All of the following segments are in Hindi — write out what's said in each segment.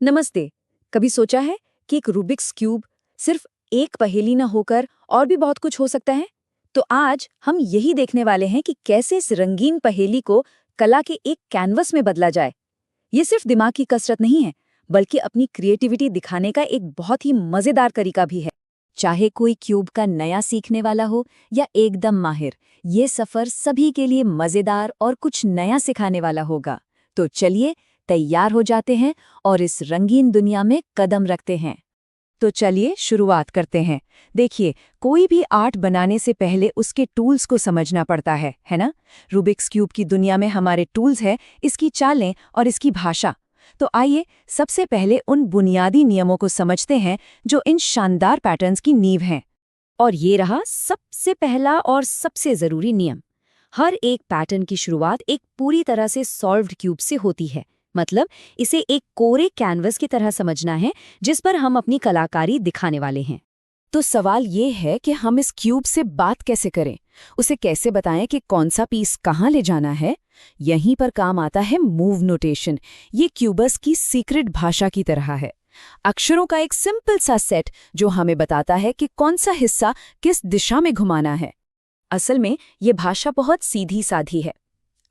नमस्ते। कभी सोचा है कि एक रूबिक्स क्यूब सिर्फ एक पहेली न होकर और भी बहुत कुछ हो सकता है? तो आज हम यही देखने वाले हैं कि कैसे इस रंगीन पहेली को कला के एक कैनवस में बदला जाए। ये सिर्फ दिमाग की कसरत नहीं है, बल्कि अपनी क्रिएटिविटी दिखाने का एक बहुत ही मजेदार तरीका भी है। चाहे कोई क्यूब का नया सीखने वाला हो या एकदम माहिर, ये सफर सभी के लिए मजेदार और कुछ नया सिखाने वाला होगा। तो चलिए तैयार हो जाते हैं और इस रंगीन दुनिया में कदम रखते हैं। तो चलिए शुरुआत करते हैं। देखिए, कोई भी आर्ट बनाने से पहले उसके टूल्स को समझना पड़ता है ना? रूबिक्स क्यूब की दुनिया में हमारे टूल्स है इसकी चालें और इसकी भाषा। तो आइए सबसे पहले उन बुनियादी नियमों को समझते हैं जो इन शानदार पैटर्न्स की नींव हैं। और ये रहा सबसे पहला और सबसे जरूरी नियम। हर एक पैटर्न की शुरुआत एक पूरी तरह से सॉल्व्ड क्यूब से होती है। मतलब इसे एक कोरे कैनवस की तरह समझना है जिस पर हम अपनी कलाकारी दिखाने वाले हैं। तो सवाल ये है कि हम इस क्यूब से बात कैसे करें, उसे कैसे बताएं कि कौन सा पीस कहाँ ले जाना है। यहीं पर काम आता है मूव नोटेशन। ये क्यूबस की सीक्रेट भाषा की तरह है, अक्षरों का एक सिंपल सा सेट जो हमें बताता है कि कौन सा हिस्सा किस दिशा में घुमाना है। असल में ये भाषा बहुत सीधी साधी है।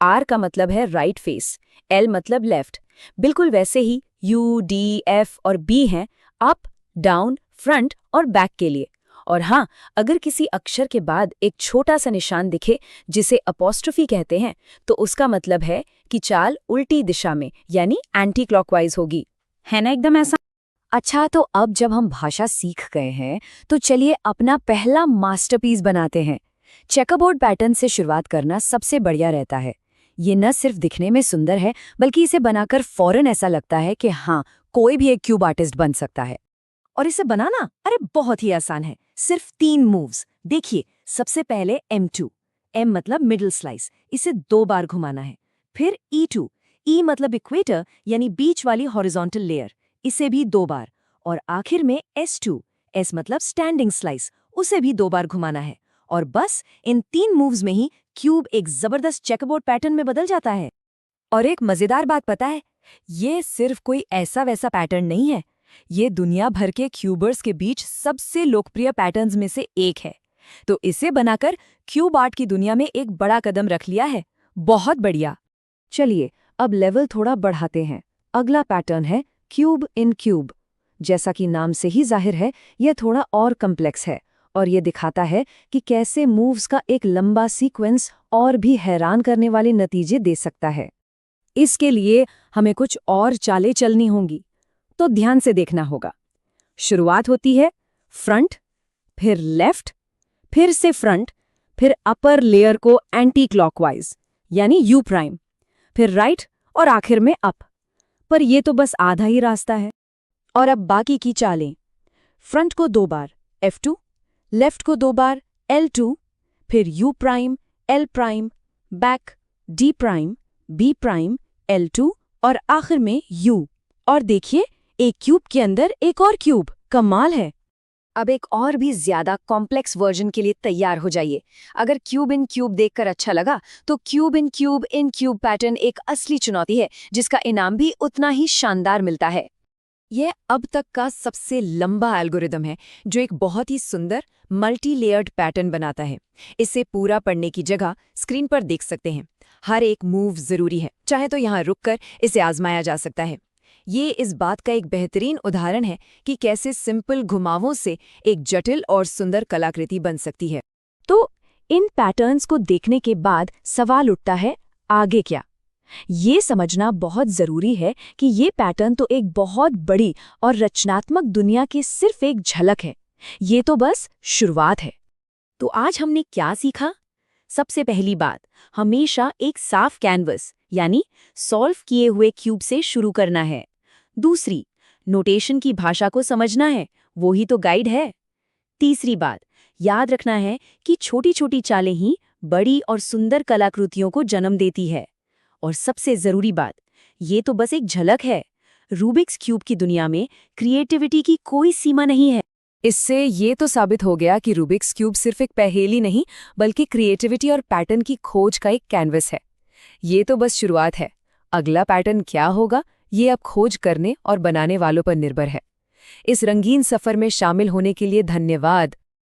आर का मतलब है राइट फेस, एल मतलब लेफ्ट। बिल्कुल वैसे ही यू, डी, एफ और बी हैं अप, डाउन, फ्रंट और बैक के लिए। और हाँ, अगर किसी अक्षर के बाद एक छोटा सा निशान दिखे जिसे अपॉस्ट्रोफी कहते हैं, तो उसका मतलब है कि चाल उल्टी दिशा में यानी एंटी क्लॉकवाइज होगी। है ना एकदम ऐसा? अच्छा, तो अब जब हम भाषा सीख गए हैं तो चलिए अपना पहला मास्टरपीस बनाते हैं। चेकरबोर्ड पैटर्न से शुरुआत करना सबसे बढ़िया रहता है। ये न सिर्फ दिखने में सुंदर है, बल्कि इसे बनाकर फौरन ऐसा लगता है कि हाँ, कोई भी एक क्यूब आर्टिस्ट बन सकता है। और इसे बनाना अरे बहुत ही आसान है, सिर्फ 3 मूव्स। देखिए, सबसे पहले M2, M मतलब मिडिल स्लाइस, इसे 2 बार घुमाना है। फिर E2, E मतलब इक्वेटर यानी बीच वाली हॉरिजॉन्टल लेयर, इसे भी 2 बार। और आखिर में S2, S मतलब स्टैंडिंग स्लाइस, उसे भी 2 बार घुमाना है। और बस इन 3 मूव्स में ही क्यूब एक जबरदस्त चेकरबोर्ड पैटर्न में बदल जाता है। और एक मजेदार बात पता है, ये सिर्फ कोई ऐसा वैसा पैटर्न नहीं है। ये दुनिया भर के क्यूबर्स के बीच सबसे लोकप्रिय पैटर्न्स में से एक है। तो इसे बनाकर क्यूब आर्ट की दुनिया में एक बड़ा कदम रख लिया है। बहुत बढ़िया। चलिए अब लेवल थोड़ा बढ़ाते हैं। अगला पैटर्न है क्यूब इन क्यूब। जैसा कि नाम से ही जाहिर है, यह थोड़ा और कम्प्लेक्स है और ये दिखाता है कि कैसे मूव्स का एक लंबा सीक्वेंस और भी हैरान करने वाले नतीजे दे सकता है। इसके लिए हमें कुछ और चालें चलनी होंगी, तो ध्यान से देखना होगा। शुरुआत होती है फ्रंट, फिर लेफ्ट, फिर से फ्रंट, फिर अपर लेयर को एंटी क्लॉकवाइज यानी यू प्राइम, फिर राइट और आखिर में अप। पर ये तो बस आधा ही रास्ता है। और अब बाकी की चालें। फ्रंट को 2 बार F2, लेफ्ट को 2 बार L2, फिर U prime, L prime, back D prime, B prime, L2 और आखिर में U। और देखिए, एक क्यूब के अंदर एक और क्यूब, कमाल है। अब एक और भी ज्यादा कॉम्प्लेक्स वर्जन के लिए तैयार हो जाइए। अगर क्यूब इन क्यूब देखकर अच्छा लगा, तो क्यूब इन क्यूब पैटर्न एक असली चुनौती है जिसका इनाम भी उतना ही शानदार मिलता है। यह अब तक का सबसे लंबा एल्गोरिदम है जो एक बहुत ही सुंदर मल्टी लेयर्ड पैटर्न बनाता है। इसे पूरा पढ़ने की जगह स्क्रीन पर देख सकते हैं। हर एक मूव जरूरी है, चाहे तो यहाँ रुककर इसे आजमाया जा सकता है। ये इस बात का एक बेहतरीन उदाहरण है कि कैसे सिंपल घुमावों से एक जटिल और सुंदर कलाकृति बन सकती है। तो इन पैटर्न्स को देखने के बाद सवाल उठता है, आगे क्या? ये समझना बहुत जरूरी है कि ये पैटर्न तो एक बहुत बड़ी और रचनात्मक दुनिया की सिर्फ एक झलक है। ये तो बस शुरुआत है। तो आज हमने क्या सीखा? सबसे पहली बात, हमेशा एक साफ कैनवस यानी सॉल्व किए हुए क्यूब से शुरू करना है। दूसरी, नोटेशन की भाषा को समझना है, वो ही तो गाइड है। तीसरी बात, याद रखना है कि छोटी छोटी चालें ही बड़ी और सुंदर कलाकृतियों को जन्म देती है। और सबसे जरूरी बात, ये तो बस एक झलक है। रूबिक्स क्यूब की दुनिया में क्रिएटिविटी की कोई सीमा नहीं है। इससे ये तो साबित हो गया कि रूबिक्स क्यूब सिर्फ एक पहेली नहीं, बल्कि क्रिएटिविटी और पैटर्न की खोज का एक कैनवस है। ये तो बस शुरुआत है। अगला पैटर्न क्या होगा, ये अब खोज करने और बनाने वालों पर निर्भर है। इस रंगीन सफर में शामिल होने के लिए धन्यवाद।